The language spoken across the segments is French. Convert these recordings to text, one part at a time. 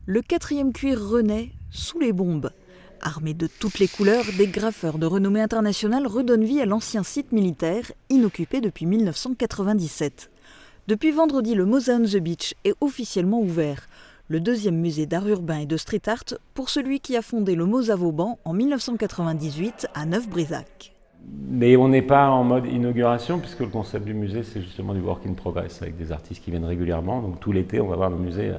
Le 4e cuir renaît sous les bombes. Armés de toutes les couleurs, des graffeurs de renommée internationale redonnent vie à l'ancien site militaire, inoccupé depuis 1997. Depuis vendredi, le Moza on the Beach est officiellement ouvert. Le 2e musée d'art urbain et de street art pour celui qui a fondé le Moza Vauban en 1998 à Neuf-Brézac. Mais on n'est pas en mode inauguration puisque le concept du musée c'est justement du work in progress avec des artistes qui viennent régulièrement. Donc tout l'été on va voir le musée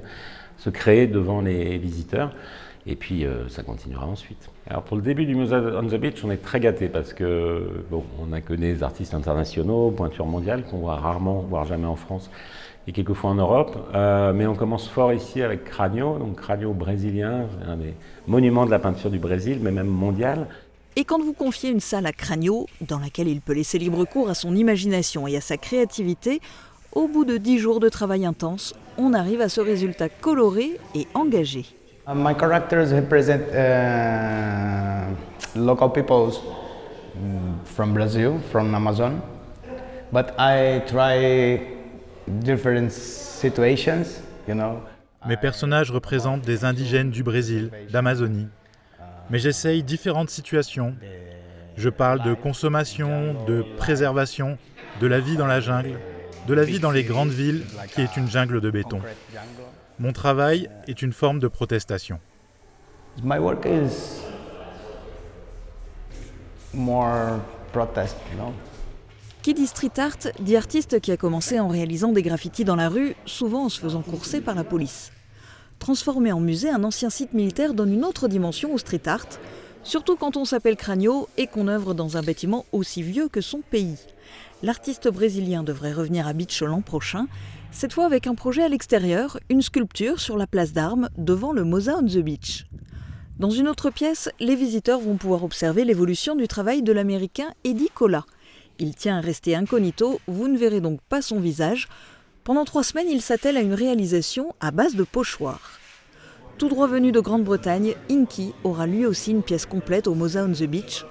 se créer devant les visiteurs et puis ça continuera ensuite. Alors pour le début du Moza on the Beach on est très gâtés parce que bon, on a que des artistes internationaux, pointure mondiale qu'on voit rarement, voire jamais en France et quelquefois en Europe. Mais on commence fort ici avec Crânio, donc Crânio brésilien, un des monuments de la peinture du Brésil mais même mondial. Et quand vous confiez une salle à Crânio, dans laquelle il peut laisser libre cours à son imagination et à sa créativité, au bout de 10 jours de travail intense, on arrive à ce résultat coloré et engagé. My characters represent local peoples from Brazil, from Amazon. But I try different situations, you know. Mes personnages représentent des indigènes du Brésil, d'Amazonie. Mais j'essaye différentes situations. Je parle de consommation, de préservation, de la vie dans la jungle, de la vie dans les grandes villes, qui est une jungle de béton. Mon travail est une forme de protestation. My work is more protest, you know. Qui dit street art dit artiste qui a commencé en réalisant des graffitis dans la rue, souvent en se faisant courser par la police. Transformer en musée un ancien site militaire donne une autre dimension au street art, surtout quand on s'appelle Crânio et qu'on œuvre dans un bâtiment aussi vieux que son pays. L'artiste brésilien devrait revenir à Beach l'an prochain, cette fois avec un projet à l'extérieur, une sculpture sur la place d'Armes devant le Moza on the Beach. Dans une autre pièce, les visiteurs vont pouvoir observer l'évolution du travail de l'américain Eddie Cola. Il tient à rester incognito, vous ne verrez donc pas son visage. Pendant 3 semaines, il s'attelle à une réalisation à base de pochoirs. Tout droit venu de Grande-Bretagne, Inky aura lui aussi une pièce complète au Moza on the Beach.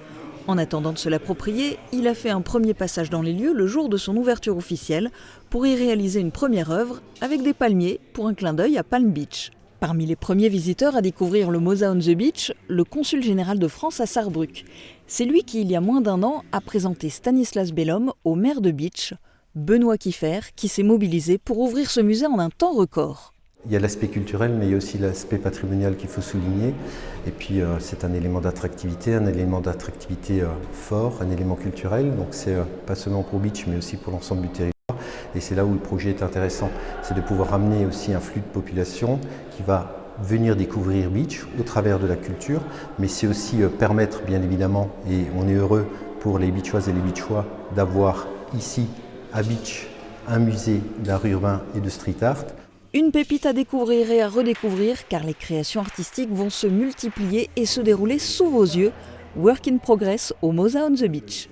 En attendant de se l'approprier, il a fait un premier passage dans les lieux le jour de son ouverture officielle pour y réaliser une première œuvre avec des palmiers pour un clin d'œil à Palm Beach. Parmi les premiers visiteurs à découvrir le Moza on the Beach, le consul général de France à Sarrebruck. C'est lui qui, il y a moins d'1 an, a présenté Stanislas Bellhomme au maire de Beach, Benoît Kiefer, qui s'est mobilisé pour ouvrir ce musée en un temps record. Il y a l'aspect culturel, mais il y a aussi l'aspect patrimonial qu'il faut souligner. Et puis c'est un élément d'attractivité fort, un élément culturel. Donc c'est pas seulement pour Beach, mais aussi pour l'ensemble du territoire. Et c'est là où le projet est intéressant, c'est de pouvoir ramener aussi un flux de population qui va venir découvrir Beach au travers de la culture, mais c'est aussi permettre bien évidemment, et on est heureux pour les Beachoises et les Beachois d'avoir ici à Beach un musée d'art urbain et de street art. Une pépite à découvrir et à redécouvrir car les créations artistiques vont se multiplier et se dérouler sous vos yeux. Work in progress au Moza on the Beach.